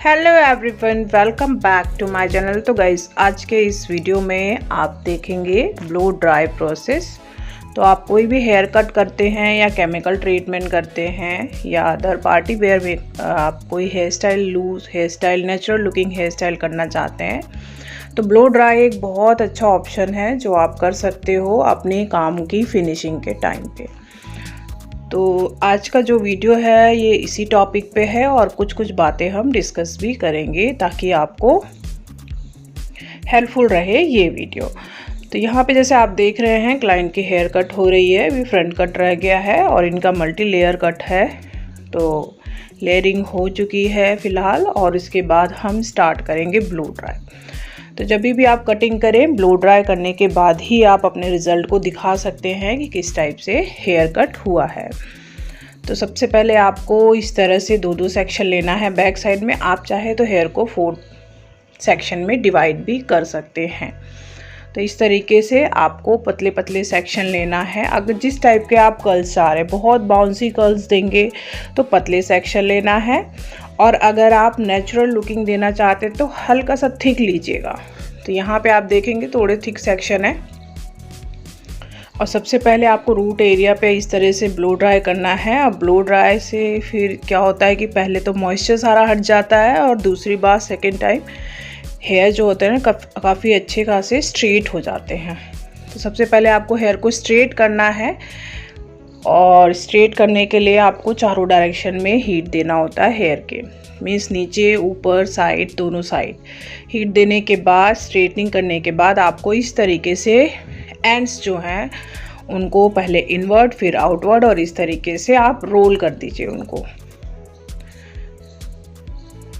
Hello everyone, welcome back to my channel. तो guys, आज के इस वीडियो में आप देखेंगे ब्लो ड्राई प्रोसेस। तो आप कोई भी हेयर कट करते हैं या केमिकल ट्रीटमेंट करते हैं या अदर पार्टी वेयर में आप कोई hairstyle, loose hairstyle, natural looking hairstyle करना चाहते हैं तो ब्लो ड्राई एक बहुत अच्छा ऑप्शन है जो आप कर सकते हो अपने काम की फिनिशिंग के टाइम पे। तो आज का जो वीडियो है ये इसी टॉपिक पे है और कुछ बातें हम डिस्कस भी करेंगे ताकि आपको हेल्पफुल रहे ये वीडियो। तो यहाँ पे जैसे आप देख रहे हैं क्लाइंट की हेयर कट हो रही है, अभी फ्रंट कट रह गया है और इनका मल्टी लेयर कट है। तो लेयरिंग हो चुकी है फ़िलहाल और इसके बाद हम स्टार्ट करेंगे ब्लो ड्राई। तो जब भी आप कटिंग करें, ब्लो ड्राई करने के बाद ही आप अपने रिज़ल्ट को दिखा सकते हैं कि किस टाइप से हेयर कट हुआ है। तो सबसे पहले आपको इस तरह से दो सेक्शन लेना है बैक साइड में। आप चाहे तो हेयर को 4 सेक्शन में डिवाइड भी कर सकते हैं। तो इस तरीके से आपको पतले पतले सेक्शन लेना है। अगर जिस टाइप के आप कर्ल्स चाह रहे हैं, बहुत बाउंसी कर्ल्स देंगे तो पतले सेक्शन लेना है, और अगर आप नेचुरल लुकिंग देना चाहते हैं तो हल्का सा थिक लीजिएगा। तो यहाँ पे आप देखेंगे थोड़े थिक सेक्शन है। और सबसे पहले आपको रूट एरिया पे इस तरह से ब्लो ड्राई करना है। अब ब्लो ड्राई से फिर क्या होता है कि पहले तो मॉइस्चर सारा हट जाता है और दूसरी बात सेकेंड टाइम हेयर जो होते हैं ना काफ़ी अच्छे खासे स्ट्रेट हो जाते हैं। तो सबसे पहले आपको हेयर को स्ट्रेट करना है और स्ट्रेट करने के लिए आपको चारों डायरेक्शन में हीट देना होता है हेयर के, मीन्स नीचे ऊपर साइड दोनों साइड हीट देने के बाद स्ट्रेटनिंग करने के बाद आपको इस तरीके से एंड्स जो हैं उनको पहले इनवर्ड फिर आउटवर्ड और इस तरीके से आप रोल कर दीजिए उनको।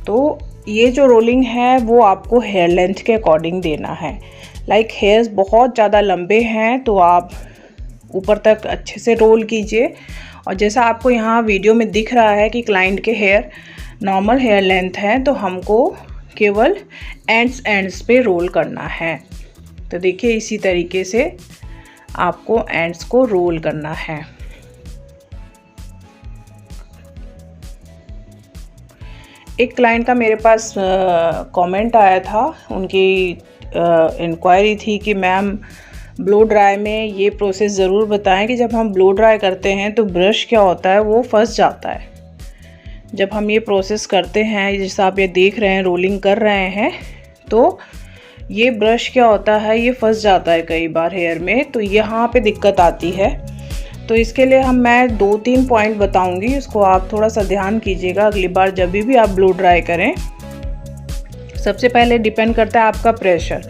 तो ये जो रोलिंग है वो आपको हेयर लेंथ के अकॉर्डिंग देना है। लाइक हेयर्स बहुत ज़्यादा लंबे हैं तो आप ऊपर तक अच्छे से रोल कीजिए। और जैसा आपको यहाँ वीडियो में दिख रहा है कि क्लाइंट के हेयर नॉर्मल हेयर लेंथ है तो हमको केवल एंड्स पे रोल करना है। तो देखिए इसी तरीके से आपको एंड्स को रोल करना है। एक क्लाइंट का मेरे पास कमेंट आया था, उनकी इंक्वायरी थी कि मैम ब्लो ड्राई में ये प्रोसेस ज़रूर बताएं कि जब हम ब्लो ड्राई करते हैं तो ब्रश क्या होता है वो फंस जाता है। जब हम ये प्रोसेस करते हैं, जैसा आप ये देख रहे हैं रोलिंग कर रहे हैं, तो ये ब्रश क्या होता है ये फंस जाता है कई बार हेयर में, तो यहाँ पे दिक्कत आती है। तो इसके लिए मैं 2-3 पॉइंट बताऊंगी, उसको आप थोड़ा सा ध्यान कीजिएगा अगली बार जब भी आप ब्लो ड्राई करें। सबसे पहले डिपेंड करता है आपका प्रेशर।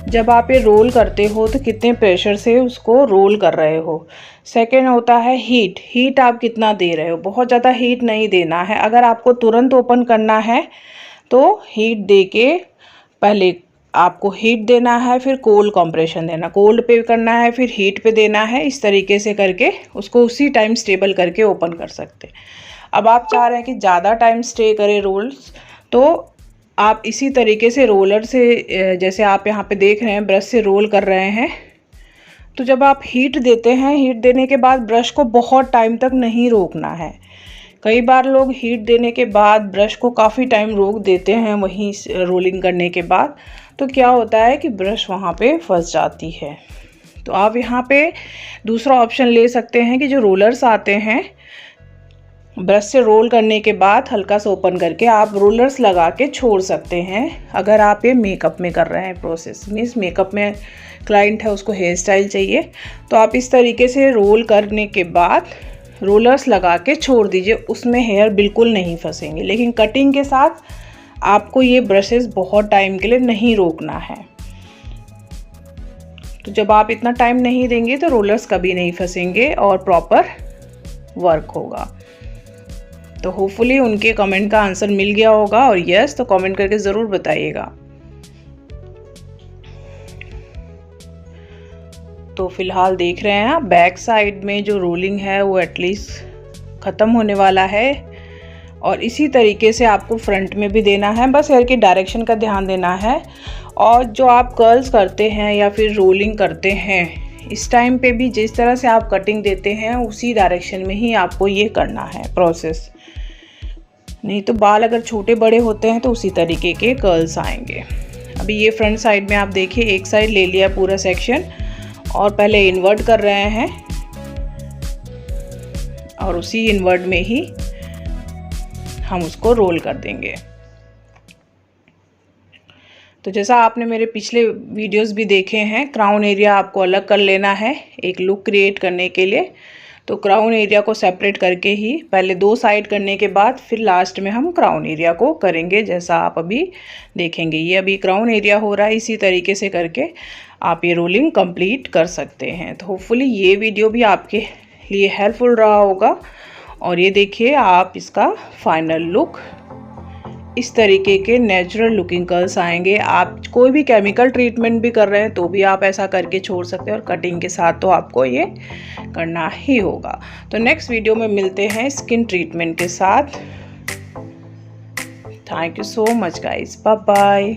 जब आप ये रोल करते हो तो कितने प्रेशर से उसको रोल कर रहे हो। सेकेंड होता है हीट आप कितना दे रहे हो। बहुत ज़्यादा हीट नहीं देना है। अगर आपको तुरंत ओपन करना है तो हीट दे के पहले आपको हीट देना है, फिर कोल्ड कंप्रेशन देना, कोल्ड पे करना है, फिर हीट पे देना है। इस तरीके से करके उसको उसी टाइम स्टेबल करके ओपन कर सकते हैं। अब आप चाह रहे हैं कि ज़्यादा टाइम स्टे करे रोल्स, तो आप इसी तरीके से रोलर से, जैसे आप यहाँ पे देख रहे हैं ब्रश से रोल कर रहे हैं। तो जब आप हीट देते हैं, हीट देने के बाद ब्रश को बहुत टाइम तक नहीं रोकना है। कई बार लोग हीट देने के बाद ब्रश को काफ़ी टाइम रोक देते हैं वहीं रोलिंग करने के बाद, तो क्या होता है कि ब्रश वहाँ पे फंस जाती है। तो आप यहाँ पे दूसरा ऑप्शन ले सकते हैं कि जो रोलर्स आते हैं, ब्रश से रोल करने के बाद हल्का सा ओपन करके आप रोलर्स लगा के छोड़ सकते हैं। अगर आप ये मेकअप में कर रहे हैं प्रोसेस, मीन्स मेकअप में क्लाइंट है उसको हेयर स्टाइल चाहिए, तो आप इस तरीके से रोल करने के बाद रोलर्स लगा के छोड़ दीजिए, उसमें हेयर बिल्कुल नहीं फंसेंगे। लेकिन कटिंग के साथ आपको ये ब्रशेस बहुत टाइम के लिए नहीं रोकना है। तो जब आप इतना टाइम नहीं देंगे तो रोलर्स कभी नहीं फंसेंगे और प्रॉपर वर्क होगा। तो होपफुली उनके कमेंट का आंसर मिल गया होगा, और यस तो कमेंट करके ज़रूर बताइएगा। तो फिलहाल देख रहे हैं आप बैक साइड में जो रोलिंग है वो एटलीस्ट ख़त्म होने वाला है, और इसी तरीके से आपको फ्रंट में भी देना है। बस हेयर की डायरेक्शन का ध्यान देना है। और जो आप कर्ल्स करते हैं या फिर रोलिंग करते हैं, इस टाइम पे भी जिस तरह से आप कटिंग देते हैं उसी डायरेक्शन में ही आपको ये करना है प्रोसेस। नहीं तो बाल अगर छोटे बड़े होते हैं तो उसी तरीके के कर्ल्स आएंगे। अभी ये फ्रंट साइड में आप देखिए, एक साइड ले लिया पूरा सेक्शन और पहले इन्वर्ट कर रहे हैं और उसी इन्वर्ट में ही हम उसको रोल कर देंगे। तो जैसा आपने मेरे पिछले वीडियोस भी देखे हैं, क्राउन एरिया आपको अलग कर लेना है एक लुक क्रिएट करने के लिए। तो क्राउन एरिया को सेपरेट करके ही पहले 2 साइड करने के बाद फिर लास्ट में हम क्राउन एरिया को करेंगे, जैसा आप अभी देखेंगे। ये अभी क्राउन एरिया हो रहा है, इसी तरीके से करके आप ये रोलिंग कंप्लीट कर सकते हैं। तो होपफुली ये वीडियो भी आपके लिए हेल्पफुल रहा होगा। और ये देखिए, आप इसका फाइनल लुक इस तरीके के नेचुरल लुकिंग कर्ल्स आएंगे। आप कोई भी केमिकल ट्रीटमेंट भी कर रहे हैं तो भी आप ऐसा करके छोड़ सकते हैं, और कटिंग के साथ तो आपको ये करना ही होगा। तो नेक्स्ट वीडियो में मिलते हैं स्किन ट्रीटमेंट के साथ। Thank you so much guys, bye bye.